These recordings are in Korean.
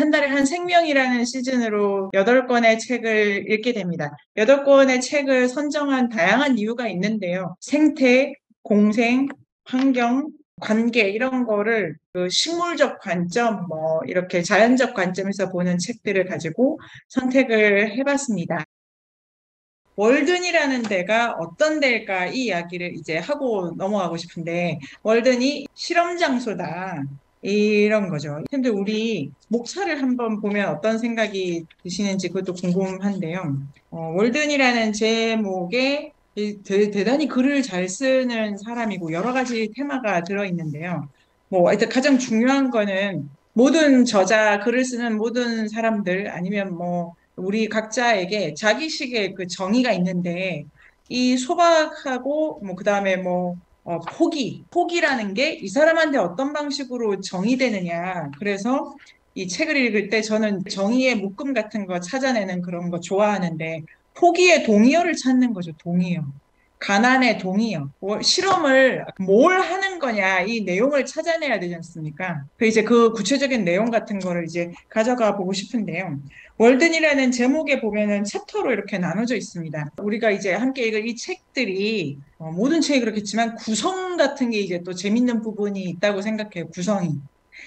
한 달에 한 생명이라는 시즌으로 8권의 책을 읽게 됩니다. 8권의 책을 선정한 다양한 이유가 있는데요. 생태, 공생, 환경, 관계 이런 거를 그 식물적 관점, 뭐 이렇게 자연적 관점에서 보는 책들을 가지고 선택을 해봤습니다. 월든이라는 데가 어떤 데일까 이 이야기를 이제 하고 넘어가고 싶은데 월든이 실험 장소다 이런 거죠. 근데 우리 목차를 한번 보면 어떤 생각이 드시는지 그것도 궁금한데요. 월든이라는 제목에 대단히 글을 잘 쓰는 사람이고 여러 가지 테마가 들어있는데요. 뭐 일단 가장 중요한 거는 모든 저자, 글을 쓰는 모든 사람들 아니면 뭐 우리 각자에게 자기식의 그 정의가 있는데 이 소박하고 뭐 그다음에 뭐 포기라는 게 이 사람한테 어떤 방식으로 정의되느냐. 그래서 이 책을 읽을 때 저는 정의의 묶음 같은 거 찾아내는 그런 거 좋아하는데 포기의 동의어를 찾는 거죠. 동의어. 가난의 동의어. 실험을 뭘 하는 거냐 이 내용을 찾아내야 되지 않습니까? 그 이제 그 구체적인 내용 같은 거를 이제 가져가 보고 싶은데요. 월든이라는 제목에 보면은 챕터로 이렇게 나눠져 있습니다. 우리가 이제 함께 읽을 이 책들이 모든 책이 그렇겠지만 구성 같은 게 이제 또 재밌는 부분이 있다고 생각해요. 구성이.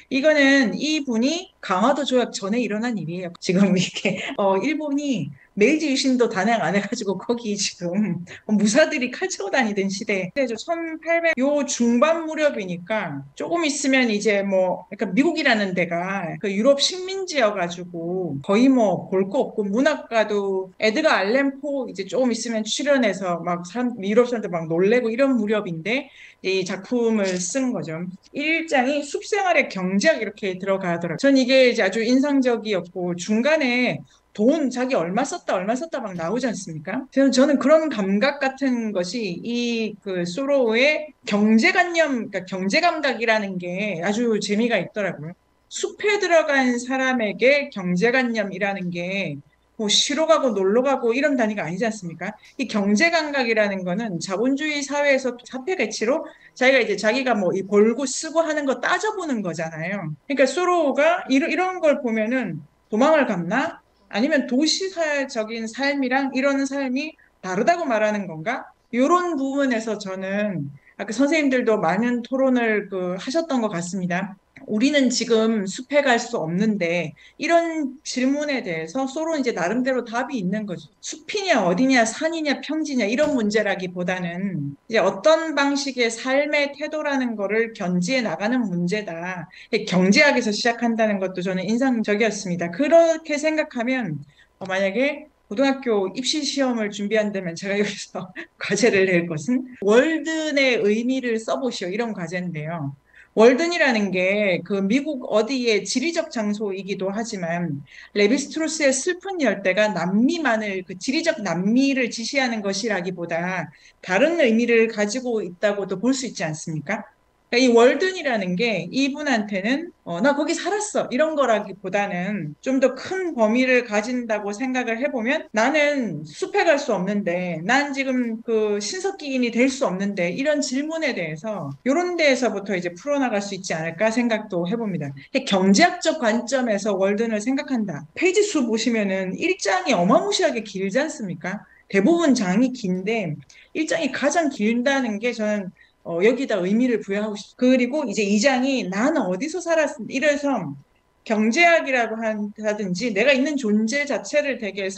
이거는 이분이 강화도 조약 전에 일어난 일이에요. 지금 이렇게 일본이 메이지 유신도 단행 안 해가지고 거기 지금 무사들이 칼 차고 다니던 시대. 그래서 1800 요 중반 무렵이니까 조금 있으면 이제 뭐 그러니까 미국이라는 데가 그 유럽 식민지여가지고 거의 뭐 볼 거 없고 문학가도 에드가 알렌 포 이제 조금 있으면 출연해서 막 유럽 사람들 막 놀래고 이런 무렵인데 이 작품을 쓴 거죠. 1장이 숲생활의 경제학 이렇게 들어가더라고요. 전 이게 이제 아주 인상적이었고 중간에 돈 자기 얼마 썼다 막 나오지 않습니까? 저는 그런 감각 같은 것이 이 그 소로의 경제관념, 그러니까 경제감각이라는 게 아주 재미가 있더라고요. 숲에 들어간 사람에게 경제관념이라는 게 뭐 쉬러 가고 놀러 가고 이런 단위가 아니지 않습니까? 이 경제감각이라는 거는 자본주의 사회에서 화폐 가치로 자기가 이제 자기가 뭐 이 벌고 쓰고 하는 거 따져보는 거잖아요. 그러니까 소로가 이런 걸 보면은 도망을 갔나? 아니면 도시적인 삶이랑 이런 삶이 다르다고 말하는 건가? 이런 부분에서 저는 아까 선생님들도 많은 토론을 하셨던 것 같습니다. 우리는 지금 숲에 갈 수 없는데 이런 질문에 대해서 서로 이제 나름대로 답이 있는 거죠. 숲이냐 어디냐 산이냐 평지냐 이런 문제라기보다는 이제 어떤 방식의 삶의 태도라는 거를 견지해 나가는 문제다. 경제학에서 시작한다는 것도 저는 인상적이었습니다. 그렇게 생각하면 만약에 고등학교 입시 시험을 준비한다면 제가 여기서 과제를 낼 것은 월든의 의미를 써보시오 이런 과제인데요. 월든이라는 게 그 미국 어디의 지리적 장소이기도 하지만 레비스트로스의 슬픈 열대가 남미만을 그 지리적 남미를 지시하는 것이라기보다 다른 의미를 가지고 있다고도 볼 수 있지 않습니까? 그러니까 이 월든이라는 게 이분한테는 나 거기 살았어 이런 거라기보다는 좀 더 큰 범위를 가진다고 생각을 해보면 나는 숲에 갈 수 없는데 난 지금 그 신석기인이 될 수 없는데 이런 질문에 대해서 이런 데에서부터 이제 풀어나갈 수 있지 않을까 생각도 해봅니다. 경제학적 관점에서 월든을 생각한다. 페이지 수 보시면은 1장이 어마무시하게 길지 않습니까? 대부분 장이 긴데 1장이 가장 길다는 게 저는 여기다 의미를 부여하고 싶어요. 그리고 이제 2장이 나는 어디서 살았습니다. 이래서 경제학이라고 하든지 내가 있는 존재 자체를 되게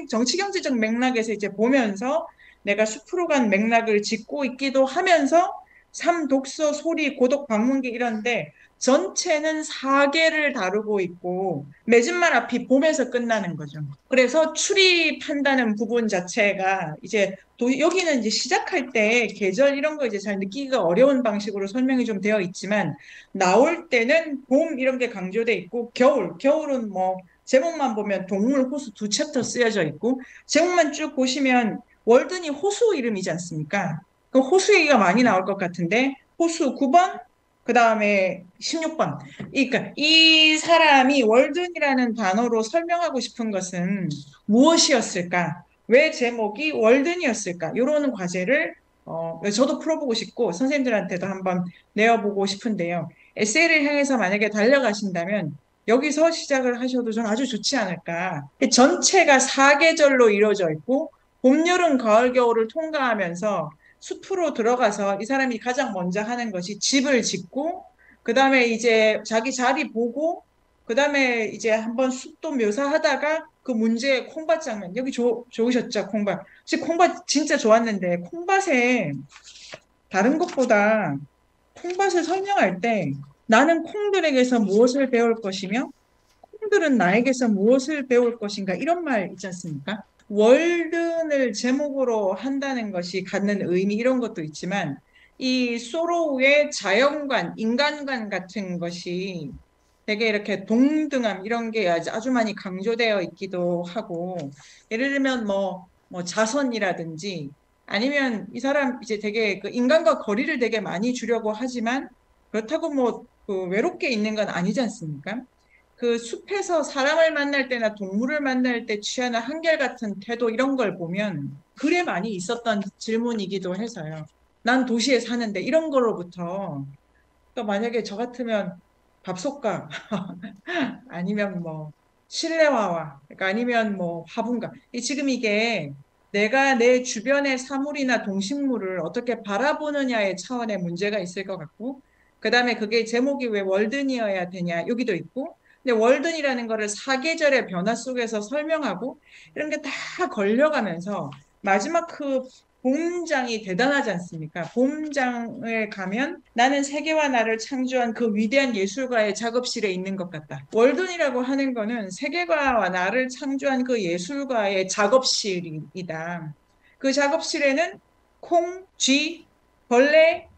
정치 경제적 맥락에서 이제 보면서 내가 숲으로 간 맥락을 짚고 있기도 하면서 삶, 독서, 소리, 고독, 방문객 이런데 전체는 사계를 다루고 있고 맺은말 앞이 봄에서 끝나는 거죠. 그래서 출입한다는 부분 자체가 이제 여기는 이제 시작할 때 계절 이런 거 이제 잘 느끼기가 어려운 방식으로 설명이 좀 되어 있지만 나올 때는 봄 이런 게 강조돼 있고 겨울은 뭐 제목만 보면 동물 호수 두 챕터 쓰여져 있고 제목만 쭉 보시면 월든이 호수 이름이지 않습니까? 그 호수 얘기가 많이 나올 것 같은데 호수 9번 그 다음에 16번. 그러니까 이 사람이 월든이라는 단어로 설명하고 싶은 것은 무엇이었을까? 왜 제목이 월든이었을까? 이런 과제를 저도 풀어보고 싶고 선생님들한테도 한번 내어보고 싶은데요. 에세이를 향해서 만약에 달려가신다면 여기서 시작을 하셔도 전 아주 좋지 않을까. 전체가 사계절로 이루어져 있고 봄, 여름, 가을, 겨울을 통과하면서 숲으로 들어가서 이 사람이 가장 먼저 하는 것이 집을 짓고 그다음에 이제 자기 자리 보고 그다음에 이제 한번 숲도 묘사하다가 그 문제의 콩밭 장면 여기 좋으셨죠? 콩밭. 혹시 콩밭 진짜 좋았는데 콩밭에 다른 것보다 콩밭을 설명할 때 나는 콩들에게서 무엇을 배울 것이며 콩들은 나에게서 무엇을 배울 것인가 이런 말 있지 않습니까? 월든을 제목으로 한다는 것이 갖는 의미 이런 것도 있지만 이 소로우의 자연관, 인간관 같은 것이 되게 이렇게 동등함 이런 게 아주 많이 강조되어 있기도 하고 예를 들면 뭐 자선이라든지 아니면 이 사람 이제 되게 그 인간과 거리를 되게 많이 주려고 하지만 그렇다고 그 외롭게 있는 건 아니지 않습니까? 그 숲에서 사람을 만날 때나 동물을 만날 때 취하는 한결같은 태도 이런 걸 보면 글에 많이 있었던 질문이기도 해서요. 난 도시에 사는데 이런 거로부터 또 만약에 저 같으면 밥솥가 아니면 뭐 실내화와 그러니까 아니면 뭐 화분가 지금 이게 내가 내 주변의 사물이나 동식물을 어떻게 바라보느냐의 차원의 문제가 있을 것 같고 그다음에 그게 제목이 왜 월든이어야 되냐 여기도 있고 근데 월든이라는 거를 사계절의 변화 속에서 설명하고 이런 게 다 걸려가면서 마지막 그 봄장이 대단하지 않습니까? 봄장을 가면 나는 세계와 나를 창조한 그 위대한 예술가의 작업실에 있는 것 같다. 월든이라고 하는 거는 세계와 나를 창조한 그 예술가의 작업실이다. 그 작업실에는 콩, 쥐, 벌레,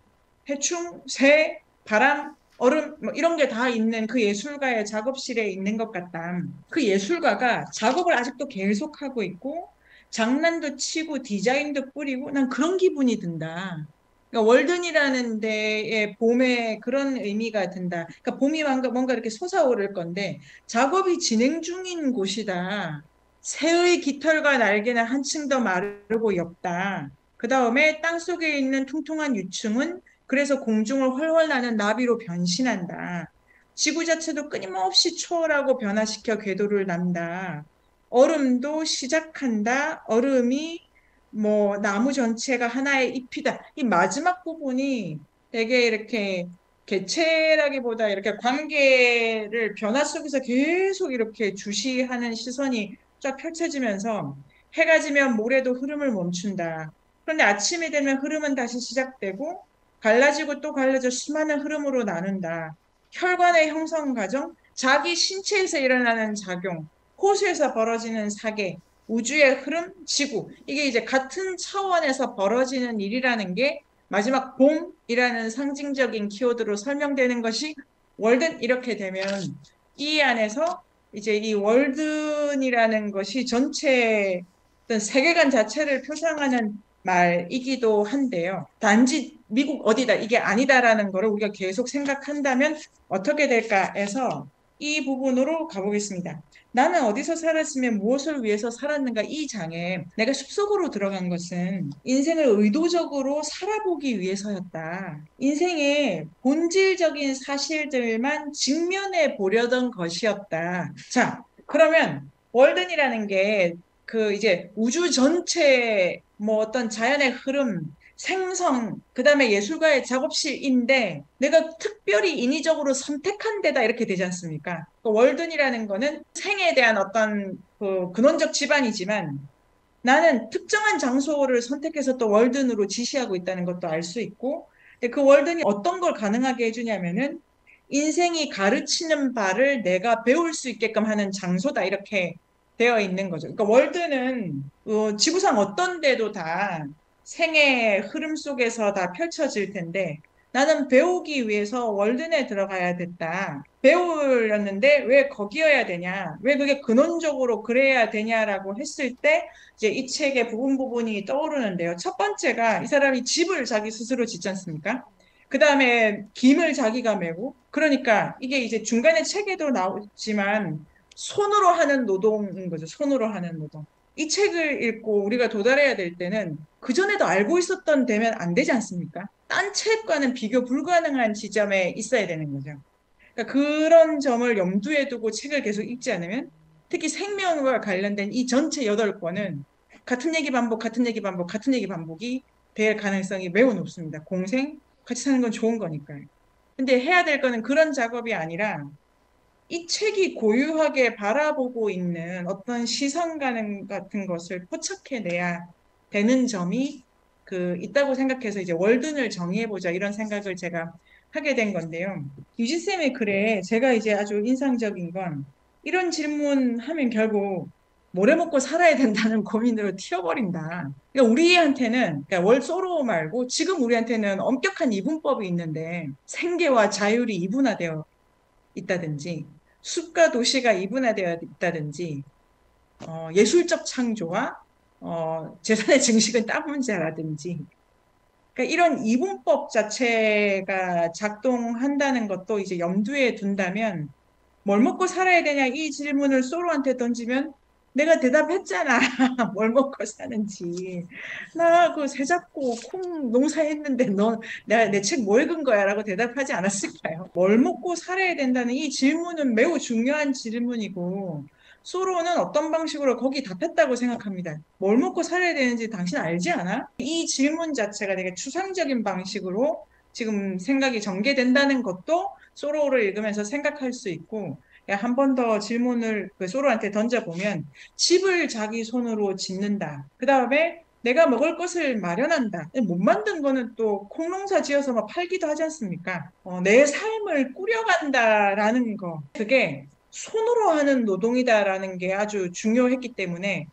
해충, 새, 바람, 얼음 뭐 이런 게 다 있는 그 예술가의 작업실에 있는 것 같다. 그 예술가가 작업을 아직도 계속하고 있고 장난도 치고 디자인도 뿌리고 난 그런 기분이 든다. 그러니까 월든이라는 데에 봄에 그런 의미가 든다. 그러니까 봄이 뭔가 이렇게 솟아오를 건데 작업이 진행 중인 곳이다. 새의 깃털과 날개는 한층 더 마르고 옅다. 그 다음에 땅속에 있는 퉁퉁한 유충은 그래서 공중을 훨훨 나는 나비로 변신한다. 지구 자체도 끊임없이 초월하고 변화시켜 궤도를 난다. 얼음도 시작한다. 얼음이 뭐 나무 전체가 하나의 잎이다. 이 마지막 부분이 되게 이렇게 개체라기보다 이렇게 관계를 변화 속에서 계속 이렇게 주시하는 시선이 쫙 펼쳐지면서 해가 지면 모래도 흐름을 멈춘다. 그런데 아침이 되면 흐름은 다시 시작되고 갈라지고 또 갈라져 수많은 흐름으로 나눈다. 혈관의 형성 과정, 자기 신체에서 일어나는 작용, 호수에서 벌어지는 사계, 우주의 흐름, 지구. 이게 이제 같은 차원에서 벌어지는 일이라는 게 마지막 봄이라는 상징적인 키워드로 설명되는 것이 월든 이렇게 되면 이 안에서 이제 이 월든이라는 것이 전체 어떤 세계관 자체를 표상하는 말이기도 한데요. 단지 미국 어디다 이게 아니다라는 거를 우리가 계속 생각한다면 어떻게 될까 해서 이 부분으로 가보겠습니다. 나는 어디서 살았으면 무엇을 위해서 살았는가 이 장에 내가 숲속으로 들어간 것은 인생을 의도적으로 살아보기 위해서였다. 인생의 본질적인 사실들만 직면해 보려던 것이었다. 자, 그러면 월든이라는 게 그 이제 우주 전체 뭐 어떤 자연의 흐름, 생성, 그 다음에 예술가의 작업실인데 내가 특별히 인위적으로 선택한 데다 이렇게 되지 않습니까? 그 월든이라는 거는 생에 대한 어떤 그 근원적 지반이지만 나는 특정한 장소를 선택해서 또 월든으로 지시하고 있다는 것도 알 수 있고 근데 그 월든이 어떤 걸 가능하게 해주냐면은 인생이 가르치는 바를 내가 배울 수 있게끔 하는 장소다 이렇게 되어 있는 거죠. 그러니까 월드는 지구상 어떤 데도 다 생의 흐름 속에서 다 펼쳐질 텐데 나는 배우기 위해서 월든에 들어가야 됐다. 배우려는데 왜 거기여야 되냐? 왜 그게 근원적으로 그래야 되냐라고 했을 때 이제 이 책의 부분이 떠오르는데요. 첫 번째가 이 사람이 집을 자기 스스로 짓지 않습니까? 그 다음에 김을 자기가 메고 그러니까 이게 이제 중간에 책에도 나오지만 손으로 하는 노동인 거죠. 손으로 하는 노동. 이 책을 읽고 우리가 도달해야 될 때는 그전에도 알고 있었던 되면 안 되지 않습니까? 딴 책과는 비교 불가능한 지점에 있어야 되는 거죠. 그러니까 그런 점을 염두에 두고 책을 계속 읽지 않으면 특히 생명과 관련된 이 전체 8권은 같은 얘기 반복, 같은 얘기 반복, 같은 얘기 반복이 될 가능성이 매우 높습니다. 공생, 같이 사는 건 좋은 거니까요. 근데 해야 될 거는 그런 작업이 아니라 이 책이 고유하게 바라보고 있는 어떤 시선 같은 것을 포착해내야 되는 점이 있다고 생각해서 이제 월든을 정의해보자 이런 생각을 제가 하게 된 건데요. 유지쌤의 글에 제가 이제 아주 인상적인 건 이런 질문하면 결국 뭐래 먹고 살아야 된다는 고민으로 튀어버린다. 그러니까 우리한테는 그러니까 월소로 말고 지금 우리한테는 엄격한 이분법이 있는데 생계와 자율이 이분화되어 있다든지 숲과 도시가 이분화되어 있다든지 예술적 창조와 재산의 증식은 딴 문제라든지 그러니까 이런 이분법 자체가 작동한다는 것도 이제 염두에 둔다면 뭘 먹고 살아야 되냐 이 질문을 소로한테 던지면 내가 대답했잖아. 뭘 먹고 사는지. 나 그 새 잡고 콩 농사했는데 너 내가 내 책 뭐 읽은 거야? 라고 대답하지 않았을까요? 뭘 먹고 살아야 된다는 이 질문은 매우 중요한 질문이고 소로는 어떤 방식으로 거기 답했다고 생각합니다. 뭘 먹고 살아야 되는지 당신 알지 않아? 이 질문 자체가 되게 추상적인 방식으로 지금 생각이 전개된다는 것도 소로를 읽으면서 생각할 수 있고 한 번 더 질문을 그 소로한테 던져보면 집을 자기 손으로 짓는다. 그 다음에 내가 먹을 것을 마련한다. 못 만든 거는 또 콩농사 지어서 막 팔기도 하지 않습니까? 내 삶을 꾸려간다라는 거. 그게 손으로 하는 노동이다라는 게 아주 중요했기 때문에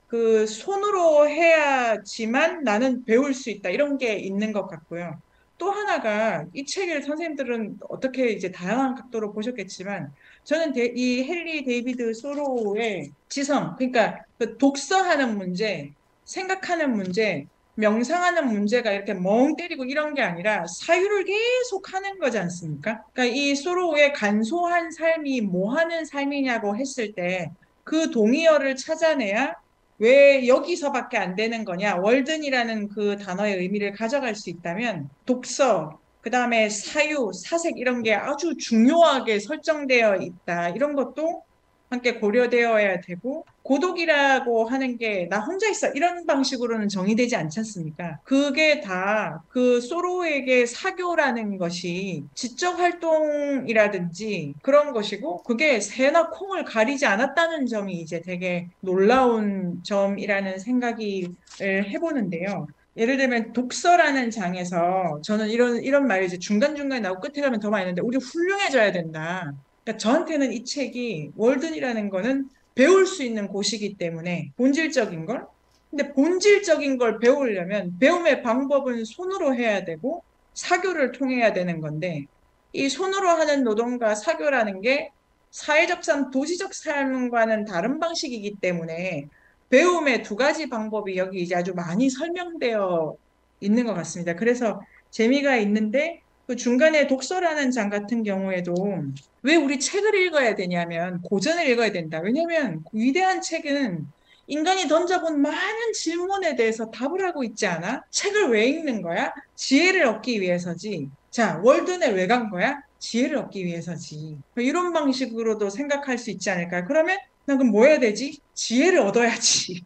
그 손으로 해야지만 나는 배울 수 있다. 이런 게 있는 것 같고요. 또 하나가 이 책을 선생님들은 어떻게 이제 다양한 각도로 보셨겠지만 저는 이 헨리 데이비드 소로의 지성, 그러니까 그 독서하는 문제, 생각하는 문제, 명상하는 문제가 이렇게 멍 때리고 이런 게 아니라 사유를 계속 하는 거지 않습니까? 그러니까 이 소로의 간소한 삶이 뭐 하는 삶이냐고 했을 때 그 동의어를 찾아내야 왜 여기서밖에 안 되는 거냐? 월든이라는 그 단어의 의미를 가져갈 수 있다면 독서, 그 다음에 사유, 사색 이런 게 아주 중요하게 설정되어 있다. 이런 것도 함께 고려되어야 되고 고독이라고 하는 게 나 혼자 있어 이런 방식으로는 정의되지 않지 않습니까? 그게 다 그 소로에게 사교라는 것이 지적 활동이라든지 그런 것이고 그게 새나 콩을 가리지 않았다는 점이 이제 되게 놀라운 점이라는 생각이 해보는데요. 예를 들면 독서라는 장에서 저는 이런 말이 이제 중간중간에 나오고 끝에 가면 더 많이 있는데 우리 훌륭해져야 된다. 그러니까 저한테는 이 책이 월든이라는 거는 배울 수 있는 곳이기 때문에 본질적인 걸. 근데 본질적인 걸 배우려면 배움의 방법은 손으로 해야 되고 사교를 통해야 되는 건데 이 손으로 하는 노동과 사교라는 게 사회적 삶, 도시적 삶과는 다른 방식이기 때문에 배움의 두 가지 방법이 여기 이제 아주 많이 설명되어 있는 것 같습니다. 그래서 재미가 있는데 그 중간에 독서라는 장 같은 경우에도 왜 우리 책을 읽어야 되냐면 고전을 읽어야 된다. 왜냐하면 위대한 책은 인간이 던져본 많은 질문에 대해서 답을 하고 있지 않아? 책을 왜 읽는 거야? 지혜를 얻기 위해서지. 자, 월든에 왜 간 거야? 지혜를 얻기 위해서지. 이런 방식으로도 생각할 수 있지 않을까요? 그러면 나 그럼 뭐 해야 되지? 지혜를 얻어야지.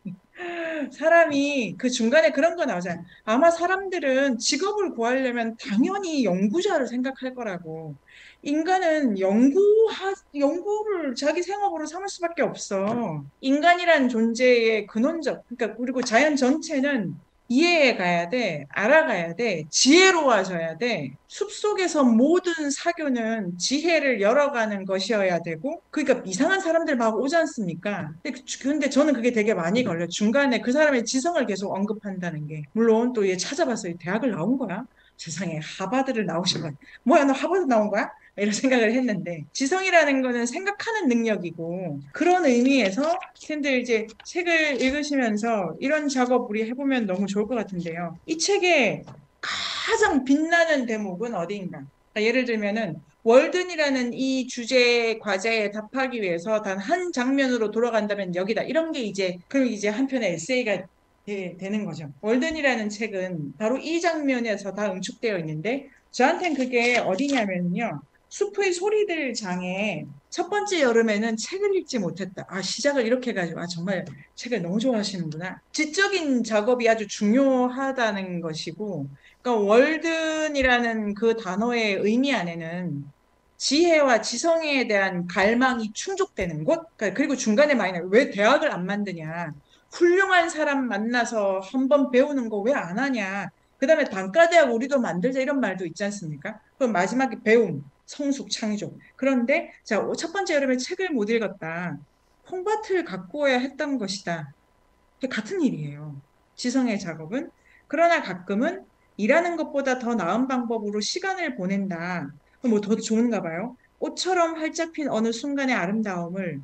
사람이 그 중간에 그런 거 나오잖아요. 아마 사람들은 직업을 구하려면 당연히 연구자를 생각할 거라고. 인간은 연구를 자기 생업으로 삼을 수밖에 없어. 인간이란 존재의 근원적, 그러니까 그리고 자연 전체는 이해해 가야 돼, 알아가야 돼, 지혜로워져야 돼. 숲속에서 모든 사교는 지혜를 열어가는 것이어야 되고, 그러니까 이상한 사람들 막 오지 않습니까? 근데 저는 그게 되게 많이 걸려요. 중간에 그 사람의 지성을 계속 언급한다는 게. 물론 또 얘 찾아봤어요. 대학을 나온 거야? 세상에 하버드를 나오신 거야. 뭐야, 너 하버드 나온 거야? 이런 생각을 했는데 지성이라는 거는 생각하는 능력이고 그런 의미에서 샌들 이제 책을 읽으시면서 이런 작업 우리 해보면 너무 좋을 것 같은데요. 이 책의 가장 빛나는 대목은 어디인가? 예를 들면은 월든이라는 이 주제 과제에 답하기 위해서 단 한 장면으로 돌아간다면 여기다 이런 게 이제 그럼 이제 한편의 에세이가 되는 거죠. 월든이라는 책은 바로 이 장면에서 다 응축되어 있는데 저한텐 그게 어디냐면요. 숲의 소리들 장에 첫 번째 여름에는 책을 읽지 못했다. 아, 시작을 이렇게 해가지고, 아, 정말 책을 너무 좋아하시는구나. 지적인 작업이 아주 중요하다는 것이고, 그러니까 월든이라는 그 단어의 의미 안에는 지혜와 지성에 대한 갈망이 충족되는 곳, 그러니까 그리고 중간에 많이 나와요. 왜 대학을 안 만드냐? 훌륭한 사람 만나서 한번 배우는 거 왜 안 하냐? 그 다음에 단과대학 우리도 만들자 이런 말도 있지 않습니까? 그럼 마지막에 배움, 성숙, 창조. 그런데 자, 첫 번째 여름에 책을 못 읽었다. 콩밭을 가꾸어야 했던 것이다. 같은 일이에요. 지성의 작업은. 그러나 가끔은 일하는 것보다 더 나은 방법으로 시간을 보낸다. 뭐 더 좋은가 봐요. 꽃처럼 활짝 핀 어느 순간의 아름다움을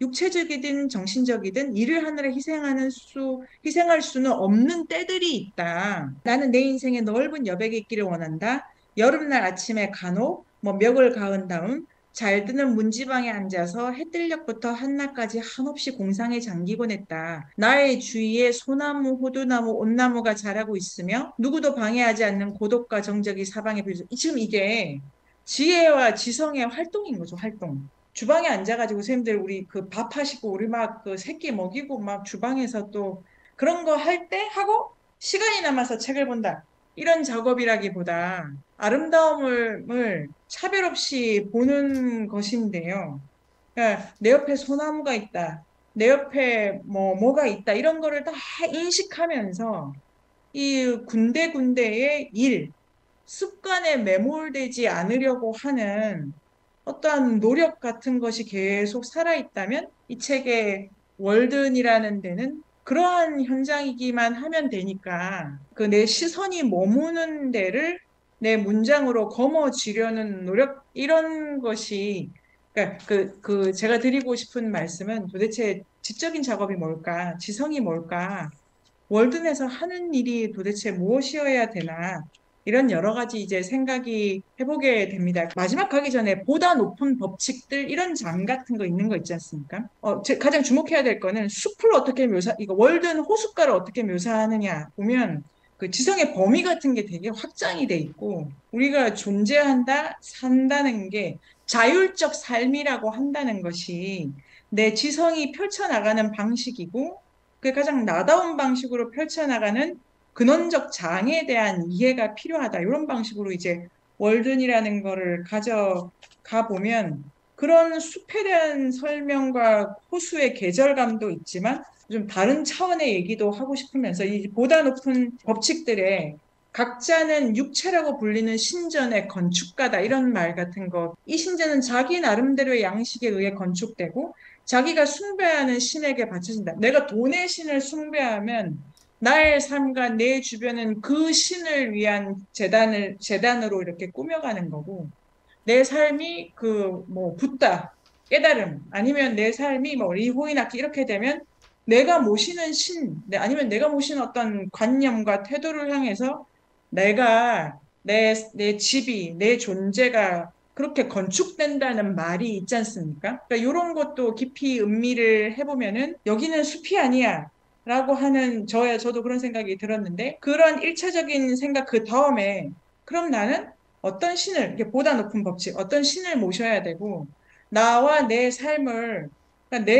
육체적이든 정신적이든 일을 하느라 희생할 수는 없는 때들이 있다. 나는 내 인생의 넓은 여백이 있기를 원한다. 여름날 아침에 간혹 뭐 멱을 가은 다음 잘 드는 문지방에 앉아서 해뜰녘부터 한낮까지 한없이 공상에 잠기곤 했다. 나의 주위에 소나무, 호두나무, 온나무가 자라고 있으며 누구도 방해하지 않는 고독과 정적이 사방에 비쳐. 지금 이게 지혜와 지성의 활동인 거죠, 활동. 주방에 앉아가지고 선생님들 우리 그 밥하시고 우리 막 그 새끼 먹이고 막 주방에서 또 그런 거 할 때 하고 시간이 남아서 책을 본다. 이런 작업이라기보다 아름다움을 차별 없이 보는 것인데요. 그러니까 내 옆에 소나무가 있다. 내 옆에 뭐가 있다. 이런 거를 다 인식하면서 이 군데군데의 일, 습관에 매몰되지 않으려고 하는 어떠한 노력 같은 것이 계속 살아있다면 이 책의 월든이라는 데는 그러한 현장이기만 하면 되니까 그 내 시선이 머무는 데를 내 문장으로 거머쥐려는 노력 이런 것이 그러니까 그 제가 드리고 싶은 말씀은 도대체 지적인 작업이 뭘까? 지성이 뭘까? 월든에서 하는 일이 도대체 무엇이어야 되나? 이런 여러 가지 이제 생각이 해보게 됩니다. 마지막 가기 전에 보다 높은 법칙들 이런 장 같은 거 있는 거 있지 않습니까? 가장 주목해야 될 거는 숲을 어떻게 이거 월든 호숫가를 어떻게 묘사하느냐 보면 그 지성의 범위 같은 게 되게 확장이 돼 있고 우리가 존재한다, 산다는 게 자율적 삶이라고 한다는 것이 내 지성이 펼쳐나가는 방식이고 그 가장 나다운 방식으로 펼쳐나가는 근원적 장에 대한 이해가 필요하다. 이런 방식으로 이제 월든이라는 거를 가져가 보면 그런 숲에 대한 설명과 호수의 계절감도 있지만 좀 다른 차원의 얘기도 하고 싶으면서 이 보다 높은 법칙들에 각자는 육체라고 불리는 신전의 건축가다 이런 말 같은 거. 이 신전은 자기 나름대로의 양식에 의해 건축되고 자기가 숭배하는 신에게 바쳐진다. 내가 돈의 신을 숭배하면 나의 삶과 내 주변은 그 신을 위한 재단으로 이렇게 꾸며가는 거고, 내 삶이 붓다, 깨달음, 아니면 내 삶이 리호인학기 이렇게 되면 내가 모시는 아니면 내가 모시는 어떤 관념과 태도를 향해서 내 집이, 내 존재가 그렇게 건축된다는 말이 있지 않습니까? 그러니까 이런 것도 깊이 음미를 해보면은 여기는 숲이 아니야. 라고 하는 저도 그런 생각이 들었는데 그런 일차적인 생각 그 다음에 그럼 나는 어떤 신을 이게 보다 높은 법칙 어떤 신을 모셔야 되고 나와 내 삶을 그러니까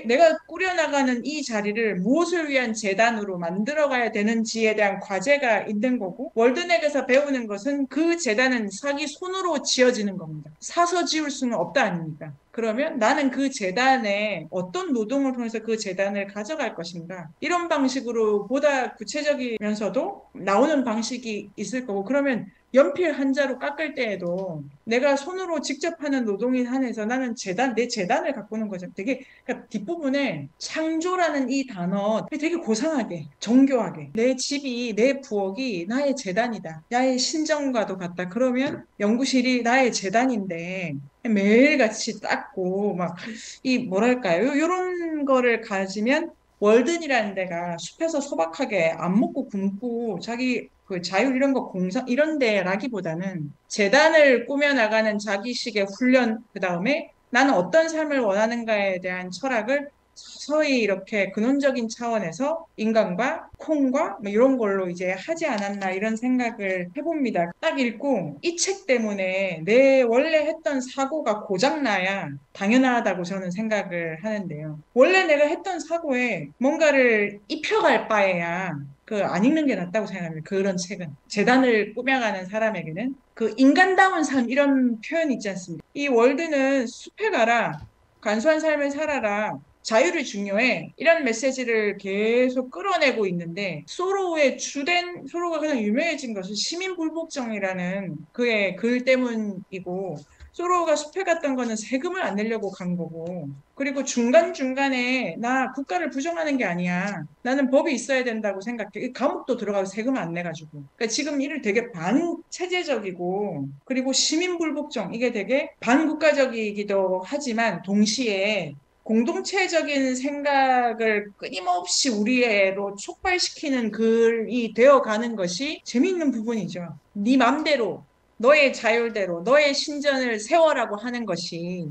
내가 꾸려나가는 이 자리를 무엇을 위한 재단으로 만들어가야 되는지에 대한 과제가 있는 거고 월드넥에서 배우는 것은 그 재단은 자기 손으로 지어지는 겁니다. 사서 지을 수는 없다 아닙니까? 그러면 나는 그 재단에 어떤 노동을 통해서 그 재단을 가져갈 것인가 이런 방식으로 보다 구체적이면서도 나오는 방식이 있을 거고 그러면 연필 한자로 깎을 때에도 내가 손으로 직접 하는 노동에 한해서 나는 내 재단을 가꾸는 거죠. 되게 그러니까 뒷부분에 창조라는 이 단어 되게 고상하게 정교하게 내 집이 내 부엌이 나의 재단이다. 나의 신정과도 같다. 그러면 연구실이 나의 재단인데 매일같이 닦고 막 이 뭐랄까요? 이런 거를 가지면 월든이라는 데가 숲에서 소박하게 안 먹고 굶고 자기 그 자율 이런 거 공상 이런 데라기보다는 재단을 꾸며나가는 자기식의 훈련 그다음에 나는 어떤 삶을 원하는가에 대한 철학을 서서히 이렇게 근원적인 차원에서 인간과 콩과 뭐 이런 걸로 이제 하지 않았나 이런 생각을 해봅니다. 딱 읽고 이 책 때문에 내 원래 했던 사고가 고장나야 당연하다고 저는 생각을 하는데요. 원래 내가 했던 사고에 뭔가를 입혀갈 바에야 안 읽는 게 낫다고 생각합니다. 그런 책은. 재단을 꾸며가는 사람에게는 그 인간다운 삶 이런 표현 있지 않습니까? 이 월드는 숲에 가라. 간소한 삶을 살아라. 자유를 중요해. 이런 메시지를 계속 끌어내고 있는데 소로가 가장 유명해진 것은 시민불복종이라는 그의 글 때문이고 소로가 숲에 갔던 거는 세금을 안 내려고 간 거고 그리고 중간중간에 나 국가를 부정하는 게 아니야. 나는 법이 있어야 된다고 생각해. 감옥도 들어가고 세금을 안 내가지고. 그러니까 지금 이를 되게 반체제적이고 그리고 시민불복종 이게 되게 반국가적이기도 하지만 동시에 공동체적인 생각을 끊임없이 우리애로 촉발시키는 글이 되어가는 것이 재미있는 부분이죠. 네 맘대로, 너의 자율대로, 너의 신전을 세워라고 하는 것이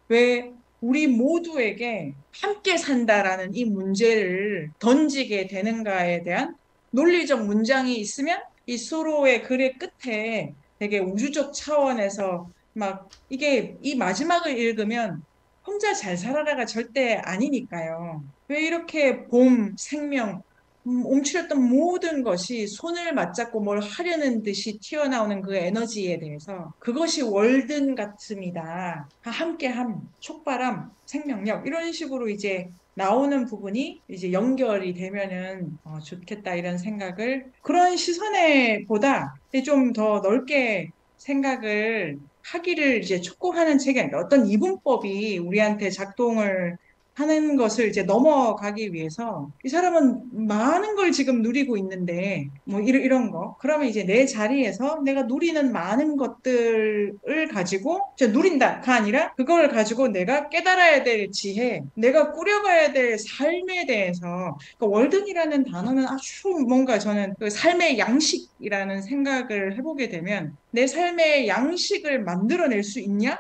왜 우리 모두에게 함께 산다라는 이 문제를 던지게 되는가에 대한 논리적 문장이 있으면 이 수로의 글의 끝에 되게 우주적 차원에서 막 이게 이 마지막을 읽으면 혼자 잘 살아라가 절대 아니니까요. 왜 이렇게 봄, 생명, 움츠렸던 모든 것이 손을 맞잡고 뭘 하려는 듯이 튀어나오는 그 에너지에 대해서 그것이 월든 같음이다. 함께함, 촉발함, 생명력 이런 식으로 이제 나오는 부분이 이제 연결이 되면은 좋겠다 이런 생각을 그런 시선에 보다 좀 더 넓게 생각을 하기를 이제 촉구하는 책이 아니라 어떤 이분법이 우리한테 작동을 하는 것을 이제 넘어가기 위해서 이 사람은 많은 걸 지금 누리고 있는데 뭐 이런 거 그러면 이제 내 자리에서 내가 누리는 많은 것들을 가지고 이제 누린다가 아니라 그걸 가지고 내가 깨달아야 될 지혜 내가 꾸려가야 될 삶에 대해서 그러니까 월든이라는 단어는 아주 뭔가 저는 그 삶의 양식이라는 생각을 해보게 되면 내 삶의 양식을 만들어낼 수 있냐?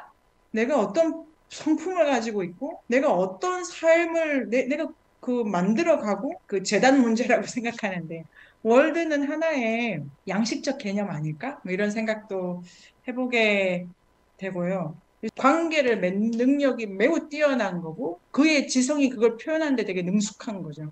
내가 어떤 성품을 가지고 있고 내가 어떤 삶을 내가 만들어가고 그 재단 문제라고 생각하는데 월드는 하나의 양식적 개념 아닐까? 뭐 이런 생각도 해보게 되고요. 관계를 맺는 능력이 매우 뛰어난 거고 그의 지성이 그걸 표현하는데 되게 능숙한 거죠.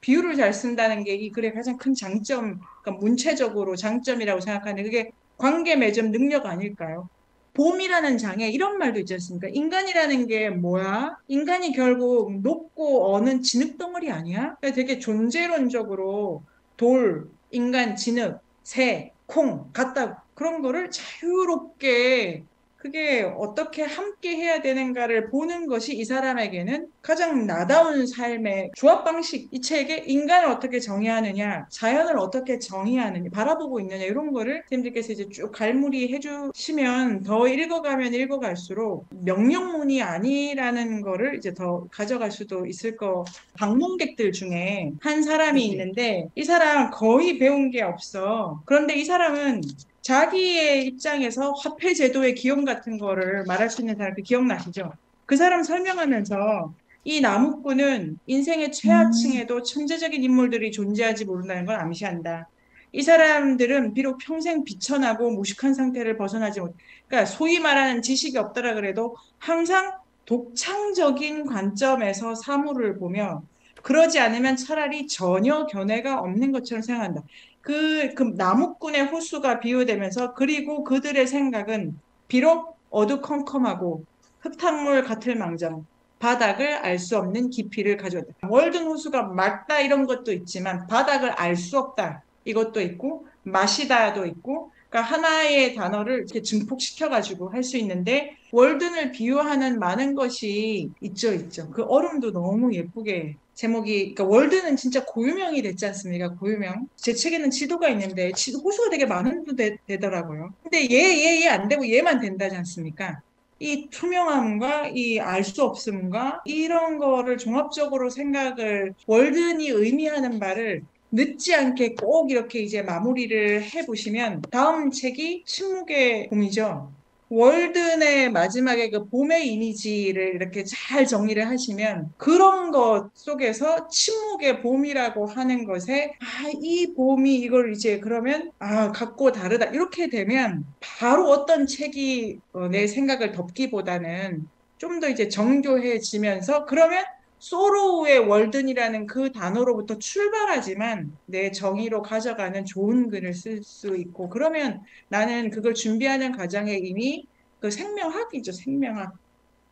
비유를 잘 쓴다는 게 이 글의 가장 큰 장점, 그러니까 문체적으로 장점이라고 생각하는데 그게 관계 맺음 능력 아닐까요? 봄이라는 장에 이런 말도 있지 않습니까? 인간이라는 게 뭐야? 인간이 결국 높고 어는 진흙덩어리 아니야? 되게 존재론적으로 돌, 인간, 진흙, 새, 콩 같다. 그런 거를 자유롭게 그게 어떻게 함께 해야 되는가를 보는 것이 이 사람에게는 가장 나다운 삶의 조합 방식. 이 책에 인간을 어떻게 정의하느냐, 자연을 어떻게 정의하느냐, 바라보고 있느냐 이런 거를 선생님들께서 이제 쭉 갈무리 해주시면 더 읽어가면 읽어갈수록 명령문이 아니라는 거를 이제 더 가져갈 수도 있을 거. 방문객들 중에 한 사람이 있는데 이 사람 거의 배운 게 없어. 그런데 이 사람은 자기의 입장에서 화폐 제도의 기원 같은 거를 말할 수 있는 사람 그 기억나시죠? 그 사람 설명하면서 이 나무꾼은 인생의 최하층에도 천재적인 인물들이 존재하지 모른다는 걸 암시한다. 이 사람들은 비록 평생 비천하고 무식한 상태를 벗어나지 못, 그러니까 소위 말하는 지식이 없더라 그래도 항상 독창적인 관점에서 사물을 보며 그러지 않으면 차라리 전혀 견해가 없는 것처럼 생각한다. 그 나무꾼의 호수가 비유되면서 그리고 그들의 생각은 비록 어두컴컴하고 흙탕물 같을 망정 바닥을 알 수 없는 깊이를 가져다. 월든 호수가 맑다 이런 것도 있지만 바닥을 알 수 없다 이것도 있고 마시다도 있고 그러니까 하나의 단어를 이렇게 증폭시켜가지고 할 수 있는데 월든을 비유하는 많은 것이 있죠. 그 얼음도 너무 예쁘게 제목이 그러니까 월드는 진짜 고유명이 됐지 않습니까? 고유명. 제 책에는 지도가 있는데 호수가 되게 많은 되더라고요. 근데 얘 안 되고 얘만 된다지 않습니까? 이 투명함과 이 알 수 없음과 이런 거를 종합적으로 생각을 월든이 의미하는 바를 늦지 않게 꼭 이렇게 이제 마무리를 해보시면 다음 책이 침묵의 봄이죠. 월든의 마지막에 그 봄의 이미지를 이렇게 잘 정리를 하시면 그런 것 속에서 침묵의 봄이라고 하는 것에 이 봄이 이걸 이제 그러면 같고 다르다 이렇게 되면 바로 어떤 책이 내 생각을 덮기보다는 좀 더 이제 정교해지면서 그러면 소로우의 월든이라는 그 단어로부터 출발하지만 내 정의로 가져가는 좋은 글을 쓸 수 있고 그러면 나는 그걸 준비하는 과정에 이미 그 생명학이죠, 생명학.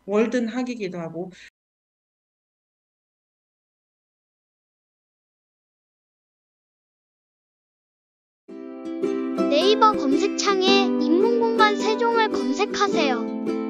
월든학이기도 하고. 네이버 검색창에 인문공간 세종을 검색하세요.